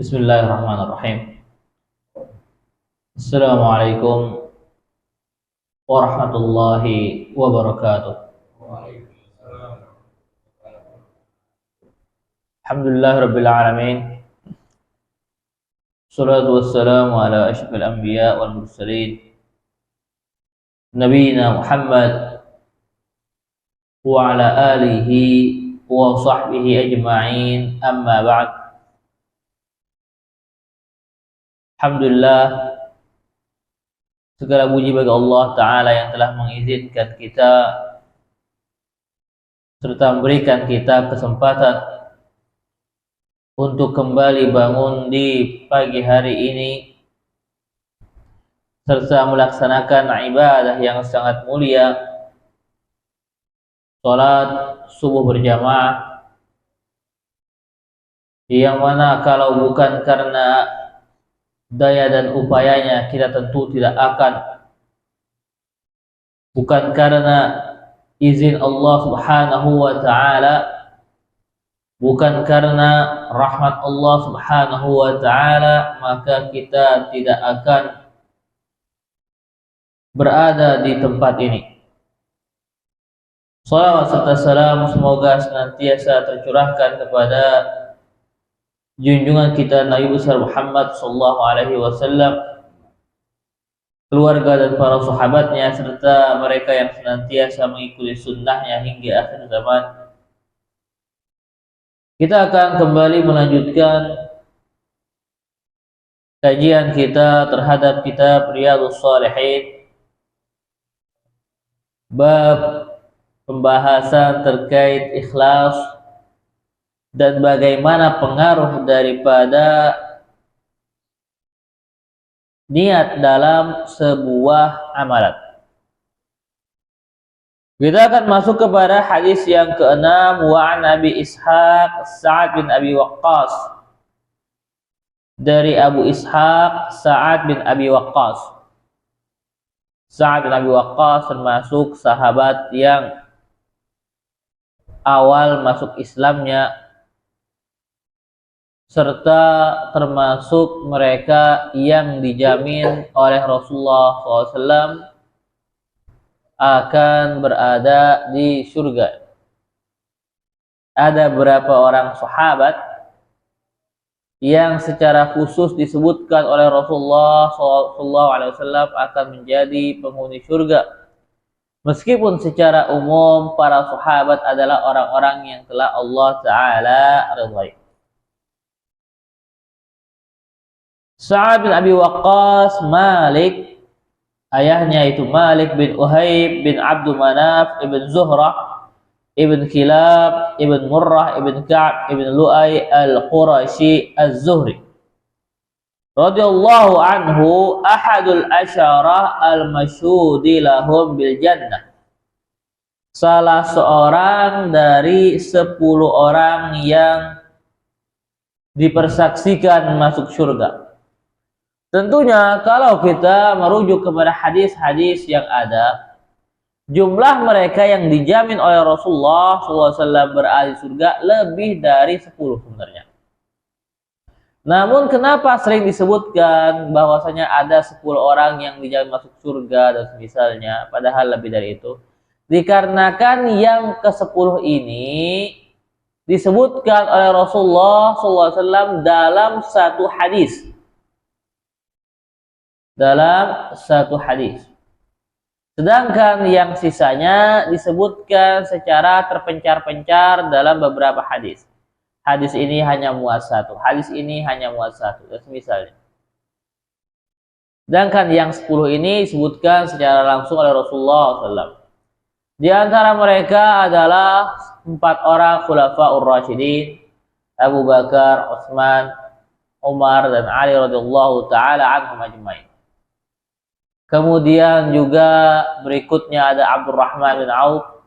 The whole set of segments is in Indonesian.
Bismillahirrahmanirrahim. Assalamualaikum warahmatullahi wabarakatuh. Alhamdulillah rabbil alamin. Salatu wassalamu ala asyrafil anbiya wal mursalin. Nabiyina Muhammad wa ala alihi wa sahbihi ajma'in. Amma ba'd. Alhamdulillah, segala puji bagi Allah Ta'ala yang telah mengizinkan kita serta memberikan kita kesempatan untuk kembali bangun di pagi hari ini serta melaksanakan ibadah yang sangat mulia, salat subuh berjamaah, yang mana kalau bukan karena daya dan upayanya kita tentu tidak akan, bukan karena izin Allah Subhanahu wa ta'ala, bukan karena rahmat Allah Subhanahu wa ta'ala, maka kita tidak akan berada di tempat ini. Salawat serta salam semoga senantiasa tercurahkan kepada junjungan kita Nabi besar Muhammad sallallahu alaihi wasallam, keluarga dan para sahabatnya serta mereka yang senantiasa mengikuti sunnahnya hingga akhir zaman. Kita akan kembali melanjutkan kajian kita terhadap kitab Riyadhus Shalihin, bab pembahasan terkait ikhlas dan bagaimana pengaruh daripada niat dalam sebuah amalan. Kita akan masuk kepada hadis yang ke-6, wa an Abi Ishaq Sa'ad bin Abi Waqqas. Dari Abu Ishaq Sa'ad bin Abi Waqqas. Sa'ad bin Abi Waqqas termasuk sahabat yang awal masuk Islamnya, serta termasuk mereka yang dijamin oleh Rasulullah SAW akan berada di surga. Ada beberapa orang sahabat yang secara khusus disebutkan oleh Rasulullah SAW akan menjadi penghuni surga, meskipun secara umum para sahabat adalah orang-orang yang telah Allah Ta'ala ridhai. Sa'ad bin Abi Waqqas Malik, ayahnya itu Malik bin Uhayb bin Abdul Manaf ibn Zuhrah ibn Kilab ibn Murrah ibn Ka'ab ibn Lu'ay al-Qurashi az-Zuhri radhiyallahu anhu, ahadul asyarah al-masyhudi lahum bil jannah, salah seorang dari 10 orang yang dipersaksikan masuk surga. Tentunya kalau kita merujuk kepada hadis-hadis yang ada, jumlah mereka yang dijamin oleh Rasulullah SAW berada di surga lebih dari 10 sebenarnya. Namun kenapa sering disebutkan bahwasanya ada 10 orang yang dijamin masuk surga dan misalnya, padahal lebih dari itu? Dikarenakan yang ke-10 ini disebutkan oleh Rasulullah SAW dalam satu hadis. Sedangkan yang sisanya disebutkan secara terpencar-pencar dalam beberapa hadis. Hadis ini hanya muat satu, hadis ini hanya muat satu, dan misalnya. Sedangkan yang 10 ini disebutkan secara langsung oleh Rasulullah SAW. Di antara mereka adalah 4 orang khulafaur rasyidin, Abu Bakar, Utsman, Umar, dan Ali radhiyallahu ta'ala anhum ajmain. Kemudian juga berikutnya ada Abdurrahman bin Auf,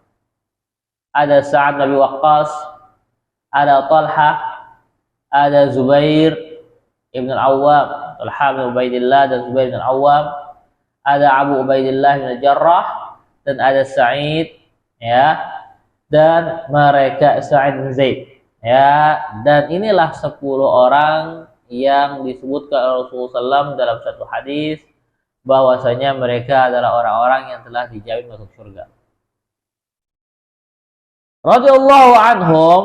ada Sa'ad bin Abi Waqqas, ada Talha, ada Zubair ibn al-Awwam, Talha bin Ubaidillah dan Zubair bin al-Awwam, ada Abu Ubaidillah bin Jarrah, dan ada Sa'id, ya, dan mereka Sa'id bin Zaid, ya, dan inilah 10 orang yang disebutkan oleh Rasulullah SAW dalam satu hadis bahwasanya mereka adalah orang-orang yang telah dijamin masuk surga. Radhiyallahu anhum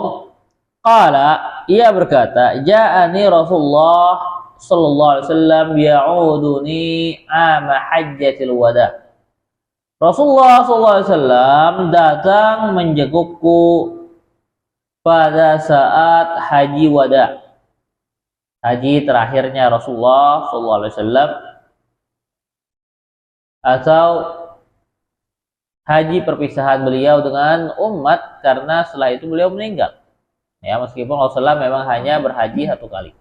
qala, ia berkata, ja'ani Rasulullah sallallahu alaihi wasallam ya'uduni ama hajjatil wada. Rasulullah sallallahu alaihi wasallam datang menjengukku pada saat haji wada. Haji terakhirnya Rasulullah sallallahu alaihi wasallam atau haji perpisahan beliau dengan umat karena setelah itu beliau meninggal. Ya, meskipun Rasulullah memang hanya berhaji satu kali.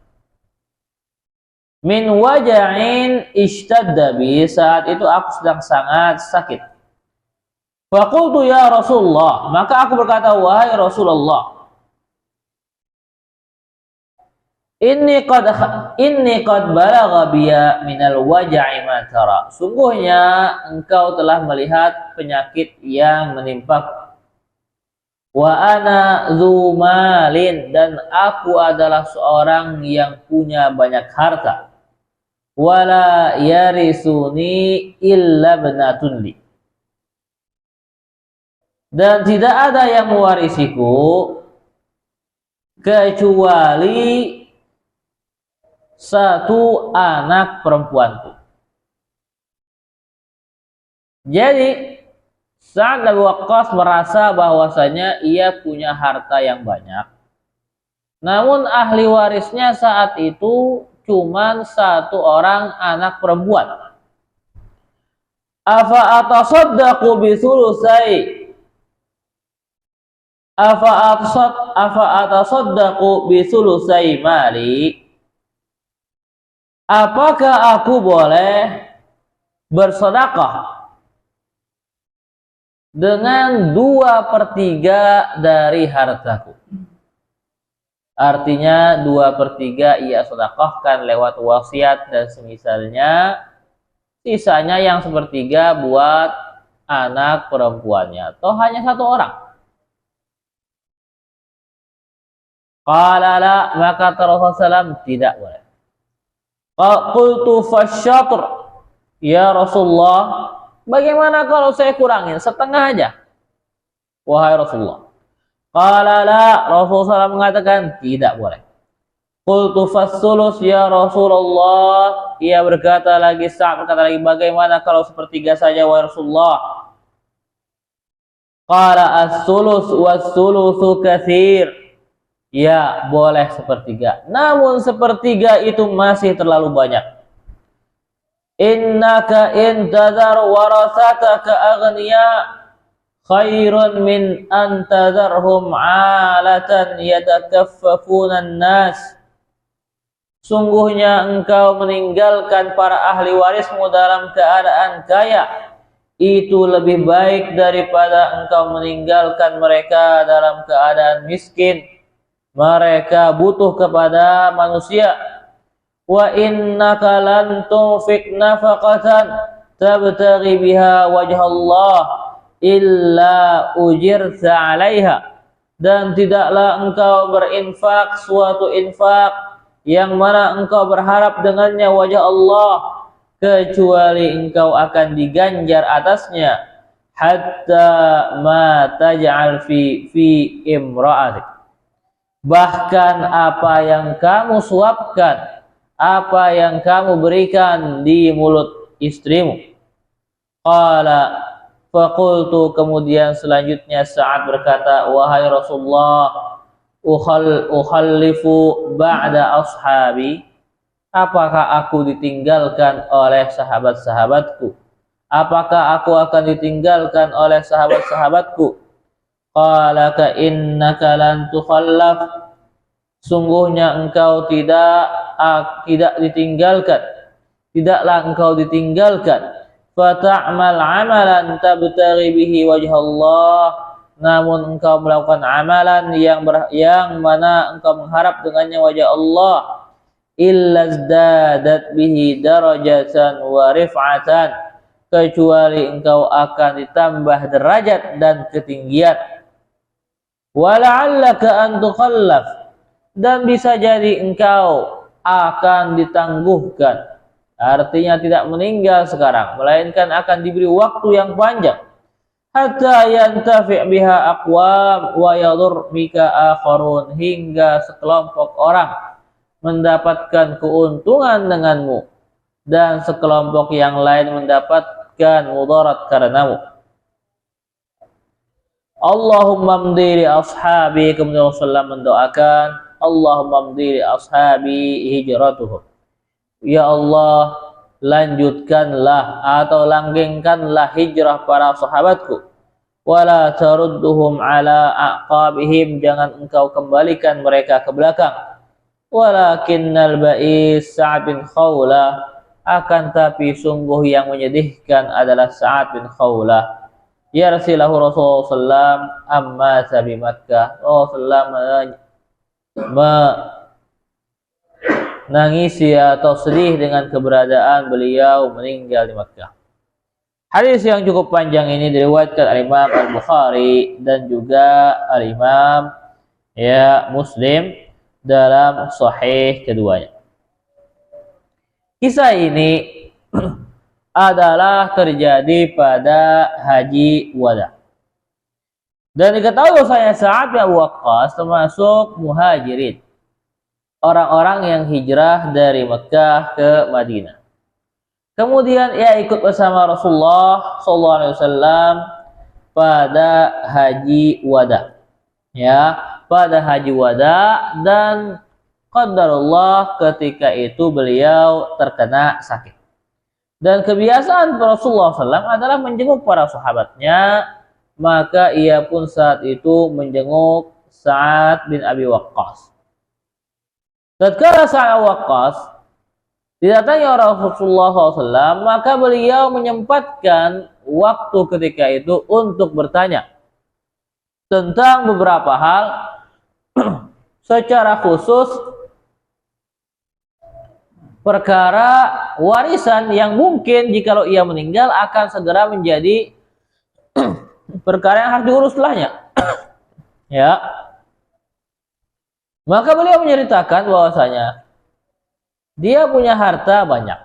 Min waja'in ishtadda bi, saat itu aku sedang sangat sakit. Faqultu ya Rasulullah, maka aku berkata, wahai Rasulullah, Inni qad balagha biya minal waja'i ma tara. Sungguhnya engkau telah melihat penyakit yang menimpa. Wa ana dzu malin, dan aku adalah seorang yang punya banyak harta. Wala yarisuni illa ibnatun li. Dan tidak ada yang mewarisiku kecuali satu anak perempuanku. Jadi Sa'ad bin Abi Waqqas merasa bahwasanya ia punya harta yang banyak. Namun ahli warisnya saat itu cuma satu orang anak perempuan. Afa atasaddaqu bi sulusai Afa atasaddaqu bi sulusai mali. Apakah aku boleh bersedekah dengan 2/3 dari hartaku? Artinya 2/3 ia sedekahkan lewat wasiat dan semisalnya, sisanya yang 1/3 buat anak perempuannya. Toh hanya satu orang. Qala la, maka Rasulullah SAW tidak boleh. Qultu fasyatr, ya Rasulullah, bagaimana kalau saya kurangin setengah aja, wahai Rasulullah? Qala la, Rasulullah SAW mengatakan tidak boleh. Qultu fassulus, ya Rasulullah, ia berkata lagi, Sa'ad berkata lagi, bagaimana kalau 1/3 saja, wahai Rasulullah? Qala as-sulus was-sulusu katsir. Ya, boleh 1/3. Namun 1/3 itu masih terlalu banyak. Innaka in tadhar warasataka aghniya khairun min an tadharhum 'alatan yatakaffafuna an-nas. Sungguhnya engkau meninggalkan para ahli warismu dalam keadaan kaya, itu lebih baik daripada engkau meninggalkan mereka dalam keadaan miskin. Mereka butuh kepada manusia. Wa innaka lan tunfiq nafaqatan tabtaghi biha wajha Allah illa ujirta 'alaiha. Dan tidaklah engkau berinfak suatu infak yang mana engkau berharap dengannya wajah Allah, kecuali engkau akan diganjar atasnya. Hatta ma taj'al fi imra'atik. Bahkan apa yang kamu suapkan, apa yang kamu berikan di mulut istrimu. Qala faqultu, kemudian selanjutnya Sa'ad berkata, wahai Rasulullah, ukhallifu ba'da ashabi. Apakah aku ditinggalkan oleh sahabat-sahabatku? Apakah aku akan ditinggalkan oleh sahabat-sahabatku? Qala ka innaka lan tukhallaf. Sungguhnya engkau tidak ditinggalkan. Tidaklah engkau ditinggalkan. Fata'mal 'amalan tabtaghi bihi wajha Allah. Namun engkau melakukan amalan yang mana engkau mengharap dengannya wajah Allah. Illa zdadat bihi darajatan wa rif'atan. Kecuali engkau akan ditambah derajat dan ketinggian. Wala'allaka an tukhallaf, dan bisa jadi engkau akan ditangguhkan. Artinya tidak meninggal sekarang, melainkan akan diberi waktu yang panjang. Hatta yantafi' biha aqwam wa yadur bika akharun, hingga sekelompok orang mendapatkan keuntungan denganmu dan sekelompok yang lain mendapatkan mudarat karenamu. Allahumma mdi li ashabi, kemudian Rasulullah mendoakan, Allahumma mdi li ashabi hijratuhum. Ya Allah, lanjutkanlah atau langgengkanlah hijrah para sahabatku. Wala tarudduhum ala aqabihim, jangan engkau kembalikan mereka ke belakang. Walakinnal ba'is Sa'ad bin Khawlah, akan tapi sungguh yang menyedihkan adalah Sa'ad bin Khawlah. Yarsilahu Rasulullah SAW amma sabi Makkah. Rasulullah menangisi atau sedih dengan keberadaan beliau meninggal di Makkah. Hadis yang cukup panjang ini diriwayatkan Al-Imam Al-Bukhari dan juga Al-Imam Muslim dalam sahih keduanya. Kisah ini adalah terjadi pada Haji Wada. Dan diketahui bahwasanya Sa'ad bin Abi Waqqas termasuk muhajirin, orang-orang yang hijrah dari Mekah ke Madinah. Kemudian ia ikut bersama Rasulullah SAW pada Haji Wada. Pada Haji Wada, dan qadarullah ketika itu beliau terkena sakit. Dan kebiasaan Rasulullah SAW adalah menjenguk para sahabatnya, maka ia pun saat itu menjenguk Sa'ad bin Abi Waqqas. Tatkala Sa'ad bin Waqqas didatangi oleh Rasulullah SAW, maka beliau menyempatkan waktu ketika itu untuk bertanya tentang beberapa hal secara khusus perkara warisan yang mungkin jikalau ia meninggal akan segera menjadi perkara yang harus diurus setelahnya. Maka beliau menceritakan bahwasanya dia punya harta banyak,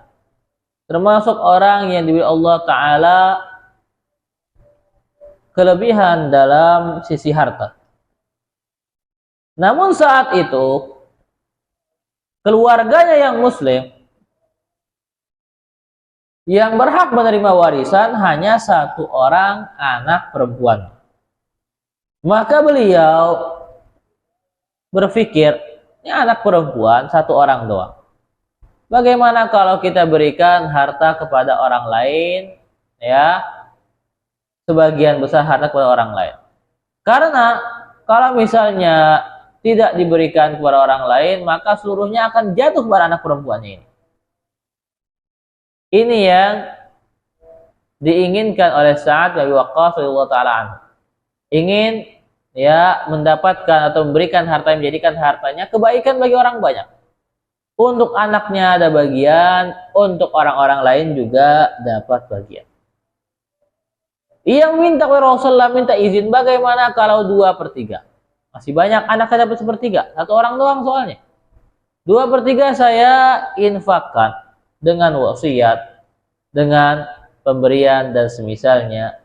termasuk orang yang diberi Allah Ta'ala kelebihan dalam sisi harta. Namun saat itu keluarganya yang muslim yang berhak menerima warisan hanya satu orang anak perempuan. Maka beliau berpikir, ini anak perempuan satu orang doang. Bagaimana kalau kita berikan harta kepada orang lain, sebagian besar harta kepada orang lain. Karena kalau misalnya tidak diberikan kepada orang lain, maka seluruhnya akan jatuh kepada anak perempuannya ini. Ini yang diinginkan oleh Sa'ad bin Abi Waqqas radhiyallahu ta'ala anhu. Ingin mendapatkan atau memberikan harta yang menjadikan hartanya kebaikan bagi orang banyak. Untuk anaknya ada bagian, untuk orang-orang lain juga dapat bagian. Ia minta kepada Rasulullah, minta izin, bagaimana kalau 2/3? Masih banyak anaknya dapat 1/3, satu orang doang soalnya. 2/3 saya infakkan dengan wasiat, dengan pemberian dan semisalnya.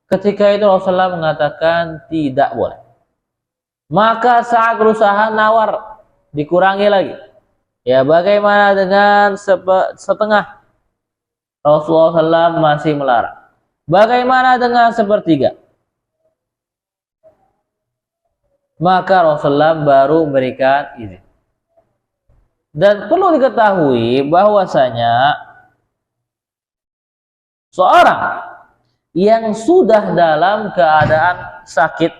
Ketika itu Rasulullah mengatakan tidak boleh. Maka saat berusaha nawar, dikurangi lagi. Bagaimana dengan setengah? Rasulullah SAW masih melarang. Bagaimana dengan 1/3? Maka Rasulullah baru memberikan izin. Dan perlu diketahui bahwasanya seorang yang sudah dalam keadaan sakit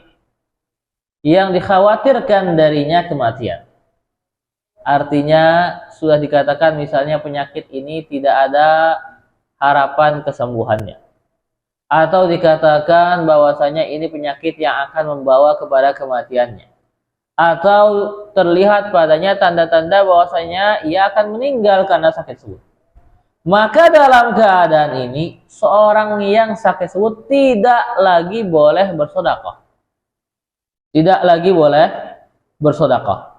yang dikhawatirkan darinya kematian, artinya sudah dikatakan misalnya penyakit ini tidak ada harapan kesembuhannya, atau dikatakan bahwasanya ini penyakit yang akan membawa kepada kematiannya, atau terlihat padanya tanda-tanda bahwasanya ia akan meninggal karena sakit tersebut. Maka dalam keadaan ini seorang yang sakit tersebut tidak lagi boleh bersedekah. Tidak lagi boleh bersedekah.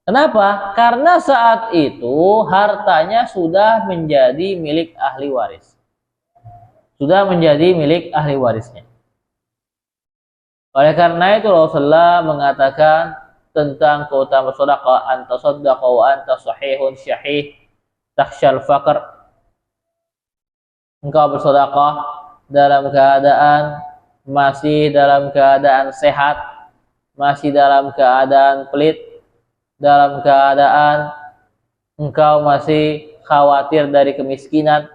Kenapa? Karena saat itu hartanya sudah menjadi milik ahli waris. Sudah menjadi milik ahli warisnya. Oleh karena itu Rasulullah mengatakan tentang keutamaan sedekah, anta saddaqa wa anta sahihun syahih takhsyal faqr. Engkau bersedekah dalam keadaan masih dalam keadaan sehat, masih dalam keadaan pelit, dalam keadaan engkau masih khawatir dari kemiskinan.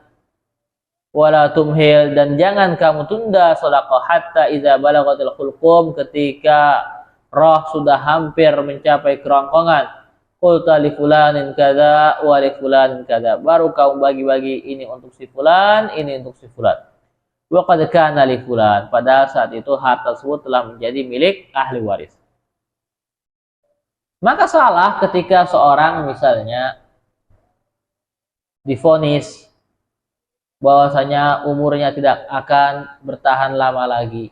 Wala tumhil, dan jangan kamu tunda sedekah hatta idza balagatil hulqum, ketika roh sudah hampir mencapai kerongkongan. Qulta li fulanin kadza wa li fulanin kadza, baru kamu bagi-bagi, ini untuk si fulan, ini untuk si fulan. Wa qad kana li fulan, padahal saat itu harta tersebut telah menjadi milik ahli waris. Maka salah ketika seorang misalnya divonis bahwasanya umurnya tidak akan bertahan lama lagi,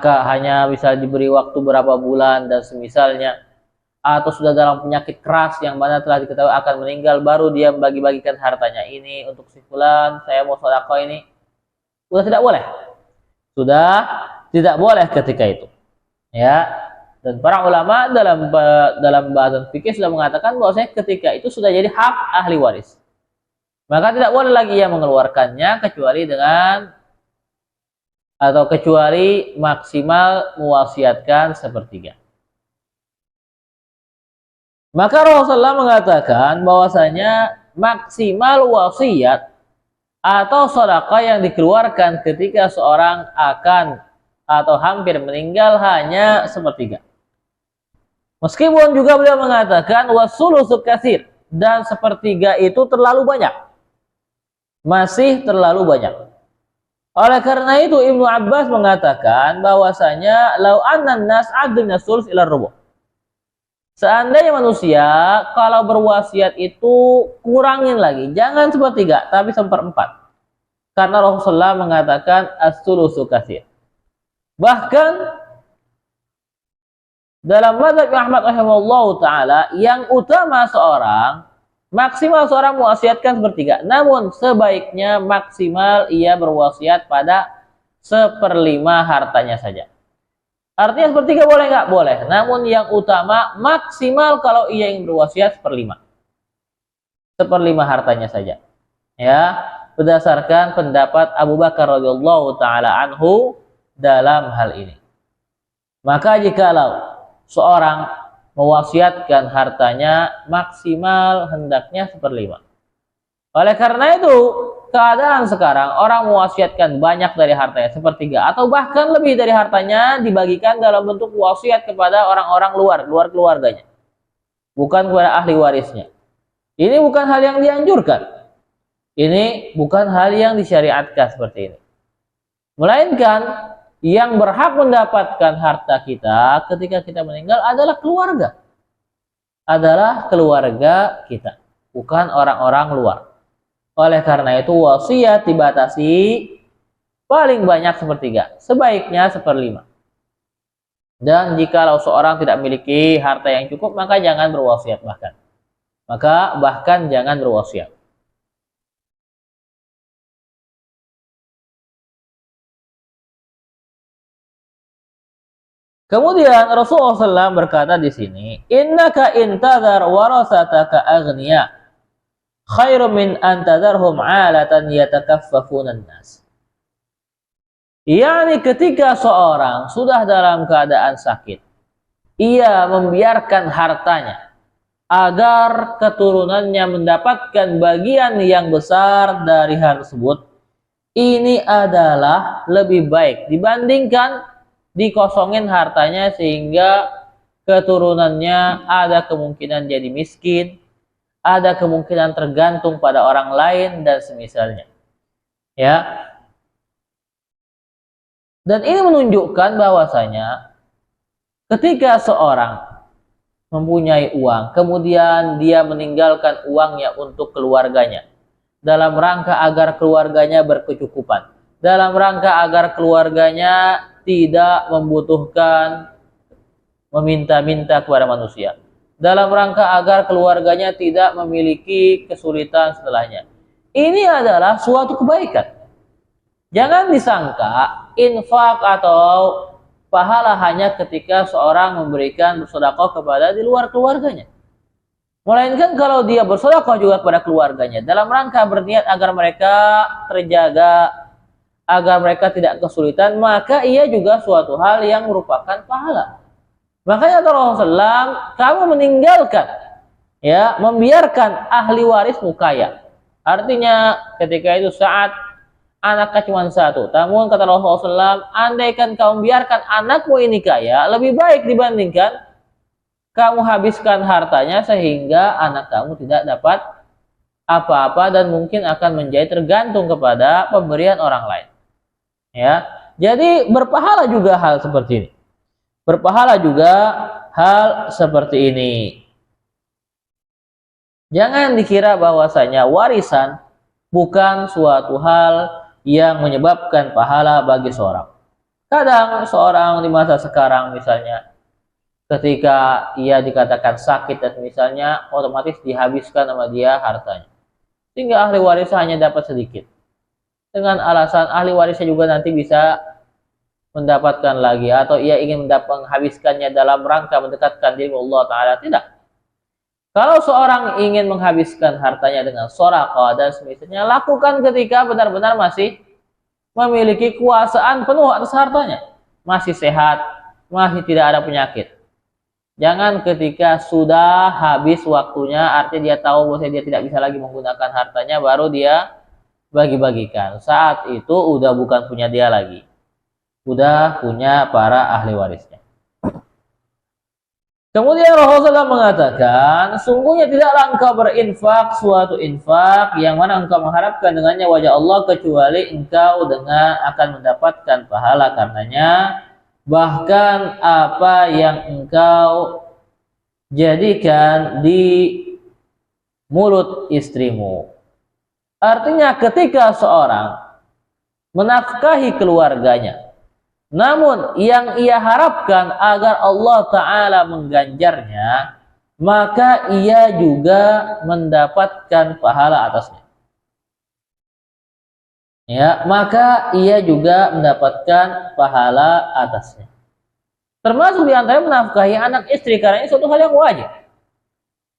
hanya bisa diberi waktu berapa bulan dan semisalnya, atau sudah dalam penyakit keras yang mana telah diketahui akan meninggal, baru dia membagi-bagikan hartanya, ini untuk si fulan, saya mau sedekah ini. Sudah tidak boleh. Sudah tidak boleh ketika itu. Ya. Dan para ulama dalam bahasan fikih sudah mengatakan bahwasanya ketika itu sudah jadi hak ahli waris. Maka tidak boleh lagi ia mengeluarkannya kecuali maksimal mewasiatkan sepertiga. Maka Rasulullah mengatakan bahwasanya maksimal wasiat atau sedekah yang dikeluarkan ketika seorang akan atau hampir meninggal hanya sepertiga. Meskipun juga beliau mengatakan wasulusu katsir, dan sepertiga itu terlalu banyak. Masih terlalu banyak. Oleh karena itu Ibnu Abbas mengatakan bahwasanya lau annan nas adna sulus ila rubu'. Seandainya manusia kalau berwasiat itu kurangin lagi, jangan sepertiga tapi seperempat. Karena Rasulullah mengatakan as-sulusu katsir. Bahkan dalam mazhab Ahmad rahimahullahu taala, yang utama maksimal seorang mewasiatkan sepertiga, namun sebaiknya maksimal ia berwasiat pada 1/5 hartanya saja. Artinya sepertiga boleh nggak? Boleh. Namun yang utama maksimal kalau ia ingin berwasiat 1/5. 1/5 hartanya saja. Ya, berdasarkan pendapat Abu Bakar radhiyallahu taala anhu dalam hal ini. Maka jikalau seorang mewasiatkan hartanya, maksimal hendaknya 1/5. Oleh karena itu, keadaan sekarang orang mewasiatkan banyak dari hartanya, 1/3 atau bahkan lebih dari hartanya dibagikan dalam bentuk wasiat kepada orang-orang luar keluarganya, bukan kepada ahli warisnya. Ini bukan hal yang dianjurkan. Ini bukan hal yang disyariatkan seperti ini. Melainkan yang berhak mendapatkan harta kita ketika kita meninggal adalah keluarga. Adalah keluarga kita, bukan orang-orang luar. Oleh karena itu wasiat dibatasi paling banyak 1/3, sebaiknya 1/5. Dan jikalau seorang tidak memiliki harta yang cukup, maka jangan berwasiat bahkan. Bahkan jangan berwasiat. Kemudian Rasulullah SAW berkata di sini, innaka intadhar warasataka aghniya khairum min antadharhum 'alatan yatakaffafunan nas. Yani ketika seorang sudah dalam keadaan sakit, ia membiarkan hartanya agar keturunannya mendapatkan bagian yang besar dari hal tersebut, ini adalah lebih baik dibandingkan dikosongin hartanya sehingga keturunannya ada kemungkinan jadi miskin, ada kemungkinan tergantung pada orang lain dan semisalnya. Ya. Dan ini menunjukkan bahwasanya ketika seorang mempunyai uang, kemudian dia meninggalkan uangnya untuk keluarganya, dalam rangka agar keluarganya berkecukupan, dalam rangka agar keluarganya tidak membutuhkan meminta-minta kepada manusia dalam rangka agar keluarganya tidak memiliki kesulitan setelahnya. Ini adalah suatu kebaikan. Jangan disangka infak atau pahala hanya ketika seorang memberikan bersedekah kepada di luar keluarganya. Melainkan kalau dia bersedekah juga kepada keluarganya dalam rangka berniat agar mereka terjaga, agar mereka tidak kesulitan, maka ia juga suatu hal yang merupakan pahala. Makanya Rasulullah SAW, kamu meninggalkan, ya, membiarkan ahli warismu kaya. Artinya ketika itu saat anaknya cuma satu. Namun kata Rasulullah SAW, andaikan kamu biarkan anakmu ini kaya, lebih baik dibandingkan kamu habiskan hartanya sehingga anak kamu tidak dapat apa-apa dan mungkin akan menjadi tergantung kepada pemberian orang lain. Ya, jadi berpahala juga hal seperti ini. Berpahala juga hal seperti ini. Jangan dikira bahwasanya warisan bukan suatu hal yang menyebabkan pahala bagi seorang. Kadang seorang di masa sekarang misalnya, ketika ia dikatakan sakit dan misalnya otomatis dihabiskan sama dia hartanya. Sehingga ahli warisnya hanya dapat sedikit. Dengan alasan ahli warisnya juga nanti bisa mendapatkan lagi, atau ia ingin menghabiskannya dalam rangka mendekatkan diri Allah Ta'ala. Tidak. Kalau seorang ingin menghabiskan hartanya dengan sedekah dan semisalnya, lakukan ketika benar-benar masih memiliki kuasaan penuh atas hartanya, masih sehat, masih tidak ada penyakit. Jangan ketika sudah habis waktunya, artinya dia tahu bahwa dia tidak bisa lagi menggunakan hartanya, baru dia bagi-bagikan. Saat itu udah bukan punya dia lagi, udah punya para ahli warisnya. Kemudian Rasulullah mengatakan, sungguhnya tidaklah engkau berinfak suatu infak yang mana engkau mengharapkan dengannya wajah Allah, kecuali engkau dengan akan mendapatkan pahala karenanya. Bahkan apa yang engkau jadikan di mulut istrimu. Artinya ketika seorang menafkahi keluarganya, namun yang ia harapkan agar Allah Ta'ala mengganjarnya, maka ia juga mendapatkan pahala atasnya. Ya, maka ia juga mendapatkan pahala atasnya. Termasuk di antara menafkahi anak istri, karena ini suatu hal yang wajib.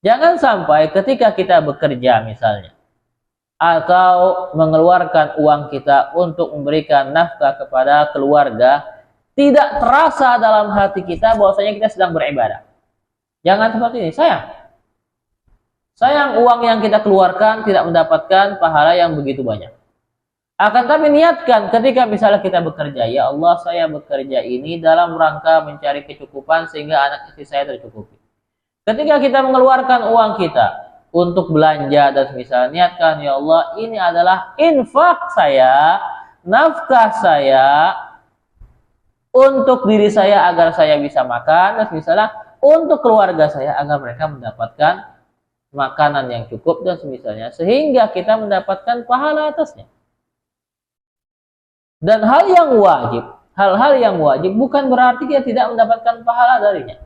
Jangan sampai ketika kita bekerja misalnya, atau mengeluarkan uang kita untuk memberikan nafkah kepada keluarga, tidak terasa dalam hati kita bahwasanya kita sedang beribadah. Jangan seperti ini, sayang uang yang kita keluarkan tidak mendapatkan pahala yang begitu banyak. Akan tapi niatkan ketika misalnya kita bekerja, ya Allah, saya bekerja ini dalam rangka mencari kecukupan sehingga anak istri saya tercukupi. Ketika kita mengeluarkan uang kita untuk belanja dan misalnya, niatkan, ya Allah, ini adalah infak saya, nafkah saya untuk diri saya agar saya bisa makan, dan misalnya untuk keluarga saya agar mereka mendapatkan makanan yang cukup dan semisalnya, sehingga kita mendapatkan pahala atasnya. Dan hal-hal yang wajib bukan berarti kita tidak mendapatkan pahala darinya.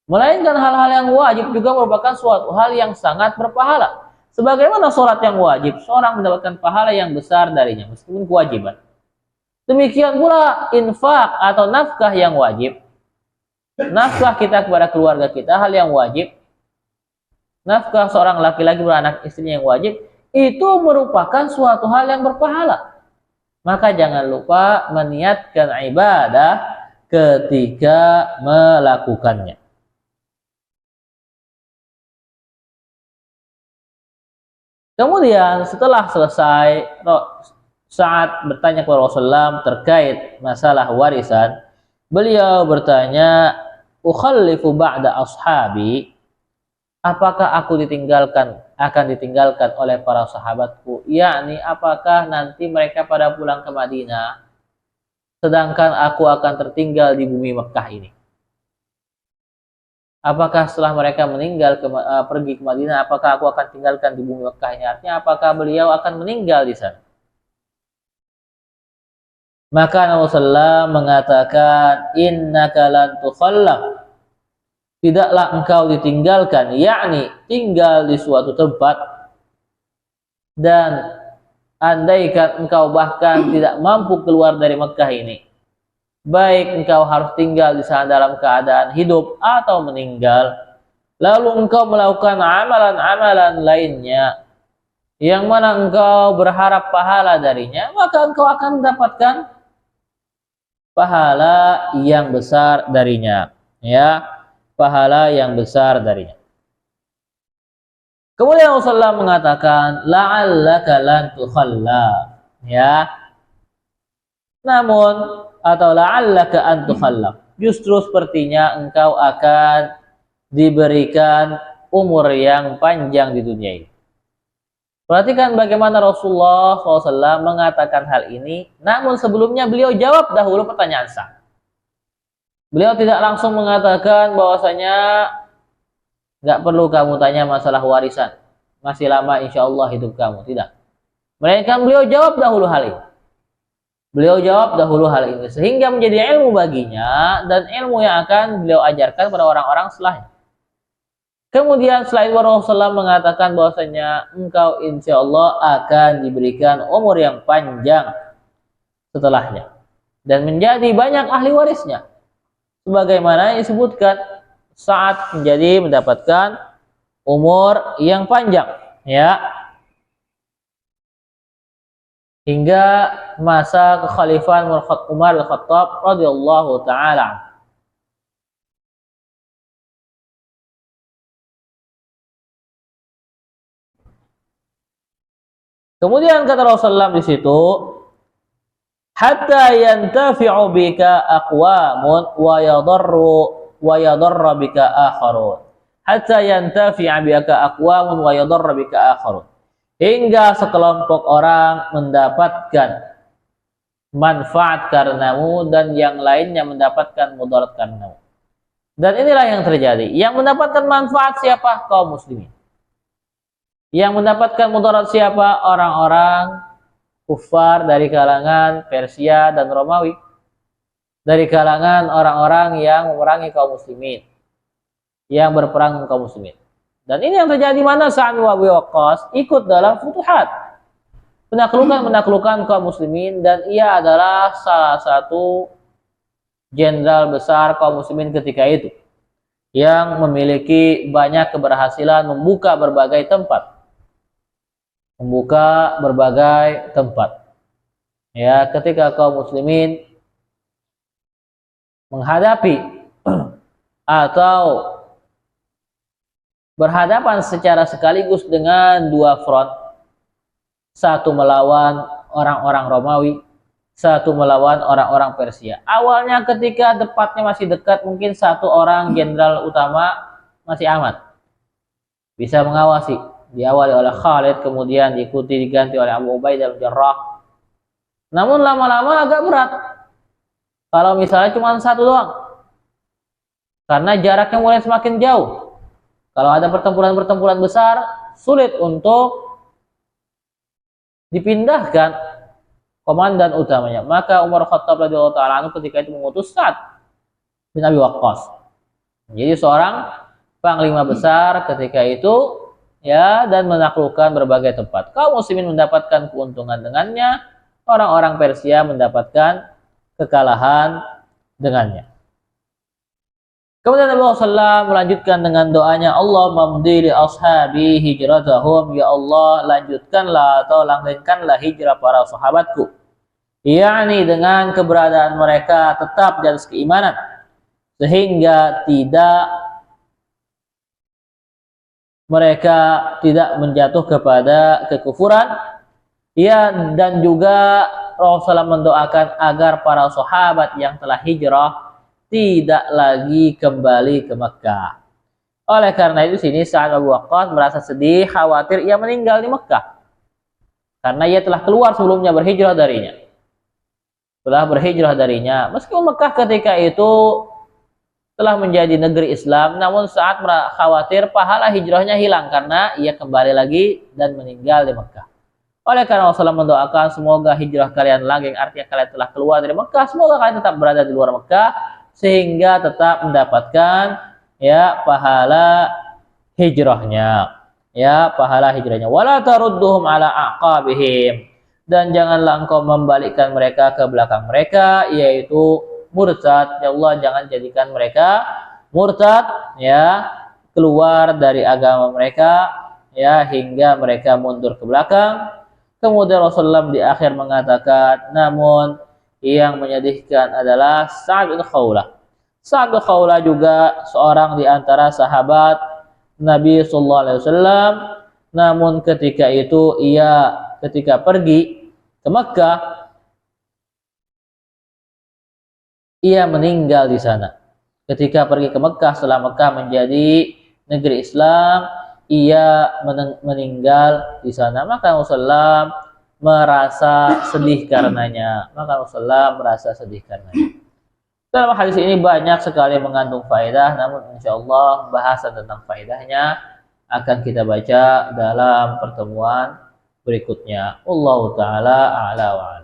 Melainkan hal-hal yang wajib juga merupakan suatu hal yang sangat berpahala. Sebagaimana sholat yang wajib, seorang mendapatkan pahala yang besar darinya, meskipun kewajiban. Demikian pula infak atau nafkah yang wajib. Nafkah kita kepada keluarga kita, hal yang wajib. Nafkah seorang laki-laki beranak istrinya yang wajib, itu merupakan suatu hal yang berpahala. Maka jangan lupa meniatkan ibadah ketika melakukannya. Kemudian setelah selesai saat bertanya kepada Rasulullah terkait masalah warisan, beliau bertanya, "Ukhallifu ba'da ashabi?" Apakah aku akan ditinggalkan oleh para sahabatku? Yakni apakah nanti mereka pada pulang ke Madinah sedangkan aku akan tertinggal di bumi Mekah ini? Apakah setelah mereka meninggal pergi ke Madinah, apakah aku akan tinggalkan di bumi Mekah ini? Artinya apakah beliau akan meninggal di sana? Maka Nabi SAW mengatakan, innaka lan tukhallaf, tidaklah engkau ditinggalkan, yakni tinggal di suatu tempat, dan andaikan engkau bahkan tidak mampu keluar dari Mekah ini, baik engkau harus tinggal di sana dalam keadaan hidup atau meninggal, lalu engkau melakukan amalan-amalan lainnya yang mana engkau berharap pahala darinya, maka engkau akan mendapatkan pahala yang besar darinya, ya, pahala yang besar darinya. Kemudian Rasulullah mengatakan, la'allaka lan tukhallaf, ya, namun atau la'allaka an tukhallaf, justru sepertinya engkau akan diberikan umur yang panjang di dunia ini. Perhatikan bagaimana Rasulullah SAW mengatakan hal ini, namun sebelumnya beliau jawab dahulu pertanyaan sah. Beliau tidak langsung mengatakan bahwasanya nggak perlu kamu tanya masalah warisan, masih lama insya Allah hidup kamu. Tidak. Melainkan beliau jawab dahulu hal ini. Beliau jawab dahulu hal ini sehingga menjadi ilmu baginya dan ilmu yang akan beliau ajarkan pada orang-orang setelahnya. Kemudian setelah itu Rasulullah mengatakan bahwasanya engkau insya Allah akan diberikan umur yang panjang setelahnya dan menjadi banyak ahli warisnya, sebagaimana disebutkan saat menjadi mendapatkan umur yang panjang, ya, hingga masa kekhalifahan Umar Al-Khattab radhiyallahu taala. Kemudian kata Rasulullah di situ, hatta yantafi'u bika aqwamun wa yadarru bika akharun. Hatta yantafi'a bika aqwamun wa yadarru bika akharun. Hingga sekelompok orang mendapatkan manfaat karenamu dan yang lainnya mendapatkan mudarat karenamu. Dan inilah yang terjadi. Yang mendapatkan manfaat siapa? Kaum muslimin. Yang mendapatkan mudarat siapa? Orang-orang kufar dari kalangan Persia dan Romawi, dari kalangan orang-orang yang memerangi kaum muslimin, yang berperang dengan kaum muslimin. Dan ini yang terjadi mana Sa'ad bin Abi Waqqas ikut dalam futuhat, penaklukan kaum muslimin, dan ia adalah salah satu jenderal besar kaum muslimin ketika itu yang memiliki banyak keberhasilan membuka berbagai tempat. Ya, ketika kaum muslimin menghadapi atau berhadapan secara sekaligus dengan dua front, satu melawan orang-orang Romawi, satu melawan orang-orang Persia. Awalnya ketika debatnya masih dekat, mungkin satu orang jenderal utama masih aman, bisa mengawasi. Diawali oleh Khalid, kemudian diganti oleh Abu Ubaidah bin Jarrah. Namun lama-lama agak berat kalau misalnya cuma satu doang, karena jaraknya mulai semakin jauh. Kalau ada pertempuran-pertempuran besar, sulit untuk dipindahkan komandan utamanya. Maka Umar Khattab radhiyallahu taala anhu ketika itu mengutus Sa'ad bin Abi Waqqas menjadi seorang panglima besar ketika itu, ya, dan menaklukkan berbagai tempat. Kaum muslimin mendapatkan keuntungan dengannya, orang-orang Persia mendapatkan kekalahan dengannya. Kemudian Nabi SAW melanjutkan dengan doanya, Allah mamdi li ashabi hijratahum, ya Allah lanjutkanlah atau langgengkanlah hijrah para sahabatku, yakni dengan keberadaan mereka tetap di atas keimanan sehingga mereka tidak menjatuh kepada kekufuran, ya, dan juga Rasulullah mendoakan agar para sahabat yang telah hijrah tidak lagi kembali ke Mekah. Oleh karena itu sini Sa'ad bin Abi Waqqas merasa sedih, khawatir ia meninggal di Mekah, karena ia telah keluar sebelumnya berhijrah darinya. Meskipun Mekah ketika itu telah menjadi negeri Islam, namun saat khawatir pahala hijrahnya hilang karena ia kembali lagi dan meninggal di Mekah. Oleh karena Rasulullah mendoakan semoga hijrah kalian langgeng, artinya kalian telah keluar dari Mekah, semoga kalian tetap berada di luar Mekah sehingga tetap mendapatkan ya pahala hijrahnya. Ya, pahala hijrahnya. Wala tarudduhum ala aqabihim. Dan janganlah engkau membalikkan mereka ke belakang mereka, yaitu murtad. Ya Allah, jangan jadikan mereka murtad, ya, keluar dari agama mereka, ya, hingga mereka mundur ke belakang. Kemudian Rasulullah di akhir mengatakan, namun yang menyedihkan adalah Sa'ad bin Khawlah. Sa'ad bin Khawlah juga seorang di antara sahabat Nabi Sallallahu Alaihi Wasallam. Namun ketika itu ketika pergi ke Mekah, ia meninggal di sana. Ketika pergi ke Mekah, setelah Mekah menjadi negeri Islam, ia meninggal di sana. Maka Rasulullah merasa sedih karenanya. Dalam hadis ini banyak sekali mengandung faedah, namun insya Allah bahasan tentang faedahnya akan kita baca dalam pertemuan berikutnya. Wallahu ta'ala a'la wa a'lam.